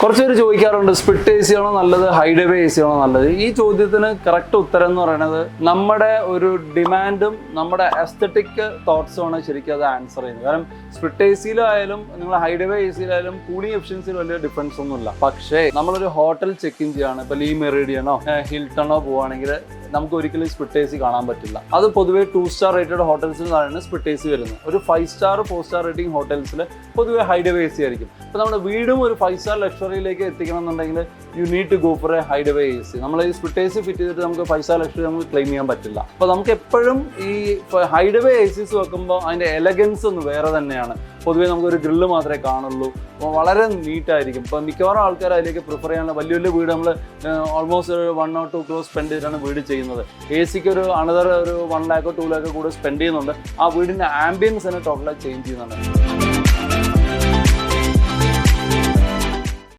കുറച്ച് പേര് ചോദിക്കാറുണ്ട് സ്പ്ലിറ്റ് എ സി ആണോ നല്ലത്, ഹൈഡവേ എ സി ആണോ നല്ലത്? ഈ ചോദ്യത്തിന് കറക്റ്റ് ഉത്തരം എന്ന് പറയുന്നത് നമ്മുടെ ഒരു ഡിമാൻഡും നമ്മുടെ എസ്തറ്റിക് തോട്ട്സുമാണ് ശരിക്കും അത് ആൻസർ ചെയ്യുന്നത്. കാരണം സ്പ്ലിറ്റ് എ സിയിലായാലും നിങ്ങൾ ഹൈഡവേ എ സിയിലായാലും കൂളിംഗ് എഫിഷ്യൻസിയിൽ വലിയ ഡിഫറൻസ് ഒന്നുമില്ല. പക്ഷേ നമ്മളൊരു ഹോട്ടൽ ചെക്ക് ഇൻ ചെയ്യാണ്, ഇപ്പോൾ ലീ മെറിഡിയനോ ഹിൽട്ടണോ പോവുകയാണെങ്കിൽ നമുക്ക് ഒരിക്കലും സ്പ്ലിറ്റ് എ സി കാണാൻ പറ്റില്ല. അത് പൊതുവെ 2 സ്റ്റാർ റേറ്റഡ് ഹോട്ടൽസിൽ നിന്നാണ് സ്പ്ലിറ്റ് എ സി വരുന്നത്. ഒരു 5 സ്റ്റാർ 4 സ്റ്റാർ റേറ്റിംഗ് ഹോട്ടൽസിൽ പൊതുവെ ഹൈഡവേ എ സി ആയിരിക്കും. അപ്പോൾ നമ്മുടെ വീടും ഒരു 5 സ്റ്റാർ ലക്ഷറിയിലേക്ക് എത്തിക്കണം എന്നുണ്ടെങ്കിൽ you need to go for a hideaway A C. നമ്മൾ ഈ സ്പ്ലിറ്റ് എ സി ഫിറ്റ് ചെയ്തിട്ട് നമുക്ക് 5 സ്റ്റാർ ലക്ഷറി നമുക്ക് ക്ലെയിം ചെയ്യാൻ പറ്റില്ല. അപ്പോൾ നമുക്ക് എപ്പോഴും ഈ ഹൈഡവേ എ സിസ് വെക്കുമ്പോൾ അതിൻ്റെ എലഗൻസ് ഒന്ന് വേറെ തന്നെയാണ്. പൊതുവേ നമുക്കൊരു ഗ്രില്ല് മാത്രമേ കാണുള്ളൂ, അപ്പോൾ വളരെ നീറ്റായിരിക്കും. ഇപ്പോൾ മിക്കവാറും ആൾക്കാർ അതിലേക്ക് പ്രിഫർ ചെയ്യാനുള്ള വലിയ വലിയ വീട് നമ്മൾ ഓൾമോസ്റ്റ് ഒരു 1 or 2 crores സ്പെൻഡ് ചെയ്തിട്ടാണ് വീട് ചെയ്യുന്നത്. എ സിക്ക് ഒരു അനദർ ഒരു 1 lakh or 2 lakh കൂടെ സ്പെൻഡ് ചെയ്യുന്നുണ്ട്. ആ വീടിൻ്റെ ആംബിയൻസ് തന്നെ ടോട്ടലായി ചേഞ്ച് ചെയ്യുന്നുണ്ട്.